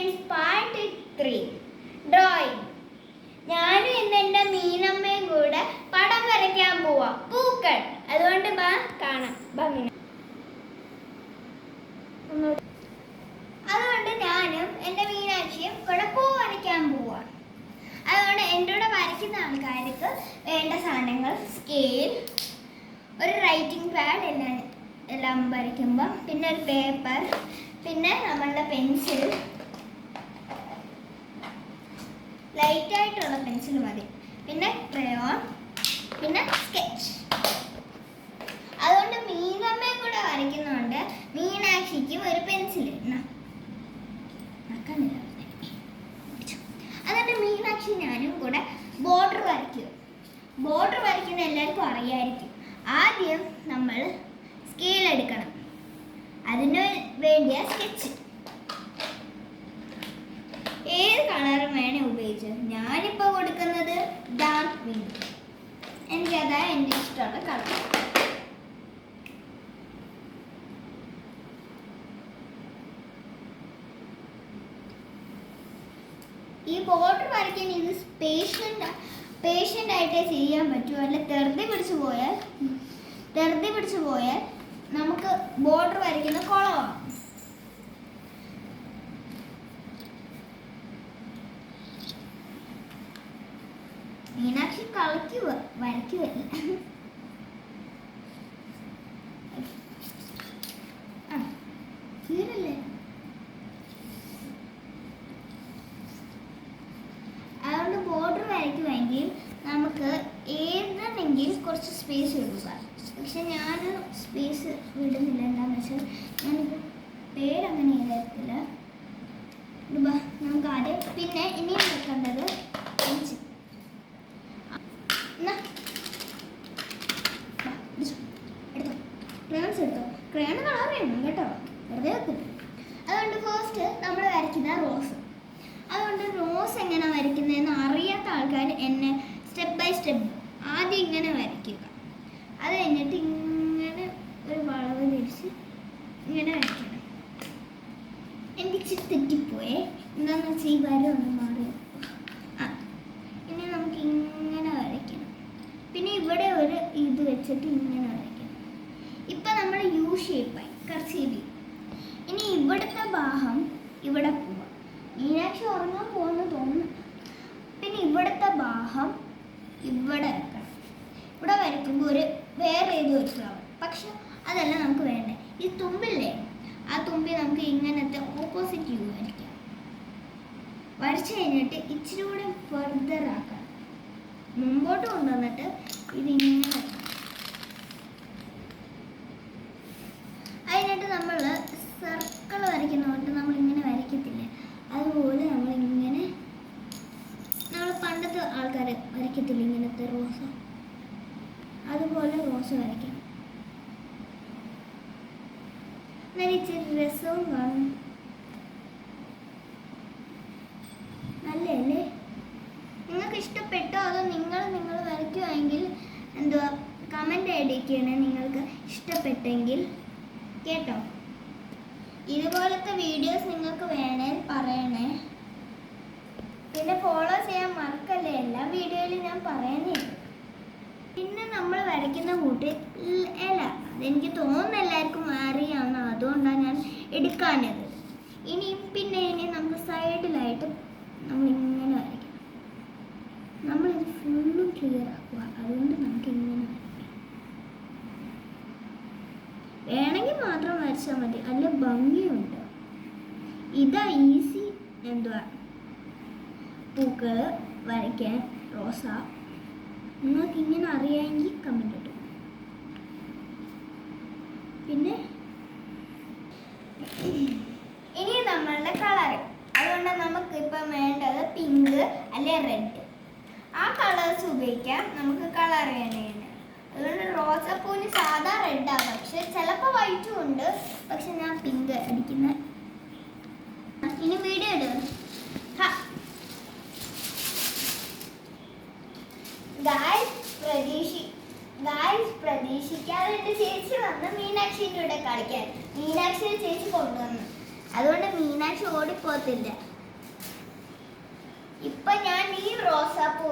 Friends part 3 drawing. ഞാനും ഇന്ന് എൻ്റെ മീനമ്മയും കൂടെ പടം വരയ്ക്കാൻ പോവാം, പൂക്കൾ. അതുകൊണ്ട് കാണാം. അതുകൊണ്ട് ഞാനും എൻ്റെ മീനാക്ഷിയും കൂടെ പൂ വരയ്ക്കാൻ പോവാം. അതുകൊണ്ട് എൻ്റെ കൂടെ വരയ്ക്കുന്ന ആൾക്കാർക്ക് വേണ്ട സാധനങ്ങൾ സ്കെയിൽ, ഒരു റൈറ്റിംഗ് പാഡ് എല്ലാം വരയ്ക്കുമ്പോൾ, പിന്നെ ഒരു പേപ്പർ, പിന്നെ നമ്മളുടെ പെൻസിൽ, ലൈറ്റായിട്ടുള്ള പെൻസിൽ മതി, പിന്നെ ക്രയോൺ, പിന്നെ സ്കെച്ച്. അതുകൊണ്ട് മീനമ്മയെ കൂടെ വരയ്ക്കുന്നതുകൊണ്ട് മീനാക്ഷിക്കും ഒരു പെൻസിൽ. അതുകൊണ്ട് മീനാക്ഷി ഞാനും കൂടെ ബോർഡർ വരയ്ക്കും. ബോർഡർ വരയ്ക്കുന്ന എല്ലാവർക്കും അറിയായിരിക്കും. ആദ്യം നമ്മൾ സ്കെയിൽ എടുക്കണം. അതിന് വേണ്ടിയ സ്കെച്ച് ഏത് കളറും വേണേ ഉപയോഗിച്ചു. ഞാനിപ്പോൾ കൊടുക്കുന്നത് ഡാർക്ക് പിങ്ക്. എനിക്കതാ എൻ്റെ ഇഷ്ടമുള്ള കളർ. ഈ ബോർഡർ വരയ്ക്കാൻ ഇത് പേഷ്യൻ്റ് ആയിട്ടേ ചെയ്യാൻ പറ്റൂ. അല്ല തെറുതി പിടിച്ചു പോയാൽ നമുക്ക് ബോർഡർ വരയ്ക്കുന്ന കുളമാണ്. മീനാക്ഷി വരയ്ക്കുവല്ല. ക്ലിയറല്ലേ? അതുകൊണ്ട് ബോർഡർ വരയ്ക്കുമെങ്കിൽ നമുക്ക് ഏതെങ്കിലും കുറച്ച് സ്പേസ് വിടുക. പക്ഷെ ഞാൻ സ്പേസ് വിടുന്നില്ല. എന്താണെന്ന് വെച്ചാൽ ഞാനിപ്പോൾ പേരങ്ങനെ എഴുതത്തില്ല. നമുക്ക് ആദ്യം പിന്നെ ഇനിയും വെക്കേണ്ടത് പെൻസിൽ. ക്രയോൺസ് എടുത്തോ. ക്രയോൺ കളർ ചെയ്യണം കേട്ടോ, വെറുതെ വെക്കില്ല. അതുകൊണ്ട് ഫസ്റ്റ് നമ്മൾ വരയ്ക്കുന്ന റോസ്. അതുകൊണ്ട് റോസ് എങ്ങനെ വരയ്ക്കുന്നതെന്ന് അറിയാത്ത ആൾക്കാർ എന്നെ സ്റ്റെപ്പ് ബൈ സ്റ്റെപ്പ് ആദ്യം ഇങ്ങനെ വരയ്ക്കുക. അത് കഴിഞ്ഞിട്ട് ഇങ്ങനെ ഒരു വളവ് തിരിച്ച് ഇങ്ങനെ വരയ്ക്കണം. എനിക്ക് ഇച്ചിരി തെറ്റിപ്പോയേ. എന്താണെന്ന് വെച്ചാൽ ഈ വര ഒന്ന് മാറി. ഇനി നമുക്ക് ഇങ്ങനെ വരയ്ക്കണം. പിന്നെ ഇവിടെ ഒരു ഇത് വെച്ചിട്ട് ഇങ്ങനെ വരയ്ക്കണം. ഇപ്പം നമ്മൾ യു ഷേപ്പായി കർസീവ്. ഇനി ഇവിടുത്തെ ഭാഗം ഇവിടെ പോവാം. മീനാക്ഷി ഉറങ്ങാൻ പോകുന്നു തോന്നുന്നു. പിന്നെ ഇവിടുത്തെ ഭാഗം ഇവിടെ വെക്കണം. ഇവിടെ വരയ്ക്കുമ്പോൾ വേറെ ഏതൊരു ഫ്ലവർ. പക്ഷെ അതല്ല നമുക്ക് വേണ്ടേ. ഈ തുമ്പില്ലേ, ആ തുമ്പി നമുക്ക് ഇങ്ങനത്തെ ഓപ്പോസിറ്റ് യു വരയ്ക്കാം. വരച്ചു കഴിഞ്ഞിട്ട് ഇച്ചിരി കൂടെ ഫർദർ ആക്കാം. മുമ്പോട്ട് കൊണ്ടുവന്നിട്ട് ഇതിങ്ങനെ. അതിനായിട്ട് നമ്മൾ സർക്കിൾ വരയ്ക്കുന്നതുകൊണ്ട് നമ്മളിങ്ങനെ വരയ്ക്കത്തില്ലേ, അതുപോലെ നമ്മളിങ്ങനെ നമ്മൾ പണ്ടത്തെ ആൾക്കാർ വരയ്ക്കത്തില്ല ഇങ്ങനത്തെ റോസ, അതുപോലെ റോസ് വരയ്ക്കാം. എന്നാൽ ഇച്ചിരി രസവും കാണും. നല്ലല്ലേ? നിങ്ങൾക്ക് ഇഷ്ടപ്പെട്ടോ? അതോ നിങ്ങൾ വരയ്ക്കുമെങ്കിൽ എന്തുവാ കമൻറ്റ് അടിക്കണേ നിങ്ങൾക്ക് ഇഷ്ടപ്പെട്ടെങ്കിൽ കേട്ടോ. ഇതുപോലത്തെ വീഡിയോസ് നിങ്ങൾക്ക് വേണേ പറയണേ. പിന്നെ ഫോളോ ചെയ്യാൻ മറക്കല്ലേ, എല്ലാ വീഡിയോയിലും ഞാൻ പറയുന്നേ. പിന്നെ നമ്മൾ വരയ്ക്കുന്ന കൂട്ട് ഇല, അതെനിക്ക് തോന്നുന്നു എല്ലാവർക്കും അറിയാവുന്ന, അതുകൊണ്ടാണ് ഞാൻ എടുക്കാനത്. ഇനി നമുക്ക് സൈഡിലായിട്ട് നമ്മളിങ്ങനെ വരയ്ക്കണം. നമ്മളിത് ഫുള്ളും ക്ലിയർ ആക്കുക. അതുകൊണ്ട് നമുക്ക് ഇങ്ങനെ വേണമെങ്കിൽ മാത്രം വരച്ചാൽ മതി, അല്ല ഭംഗിയുണ്ട്. ഇതാ ഈസി പൂക്കൾ വരയ്ക്കാൻ. റോസ നിങ്ങൾക്ക് ഇങ്ങനെ അറിയാമെങ്കിൽ കമൻറ്റ് ഇട്ടു. പിന്നെ ഇനി നമ്മളുടെ കളർ. അതുകൊണ്ട് നമുക്ക് ഇപ്പം വേണ്ടത് പിങ്ക് അല്ലെ റെഡ്. ആ കളേഴ്സ് ഉപയോഗിക്കാം നമുക്ക് കളർ ചെയ്യാനായിട്ട്. അതുകൊണ്ട് റോസാപ്പൂവിന് സാധാ റെഡാണ്, പക്ഷെ ചിലപ്പോൾ വൈറ്റും ഉണ്ട്. പക്ഷെ ഞാൻ പിങ്ക് അടിക്കുന്ന. ഇനി വീഡിയോ ഇടുക. പ്രതീക്ഷിക്കാതെ എൻ്റെ ചേച്ചി വന്ന് മീനാക്ഷിൻ്റെ കൂടെ കളിക്കാൻ. മീനാക്ഷിയെ ചേച്ചി കൊണ്ടുവന്നു. അതുകൊണ്ട് മീനാക്ഷി ഓടിപ്പോകത്തില്ല. ഇപ്പൊ ഞാൻ ഈ റോസാപ്പൂ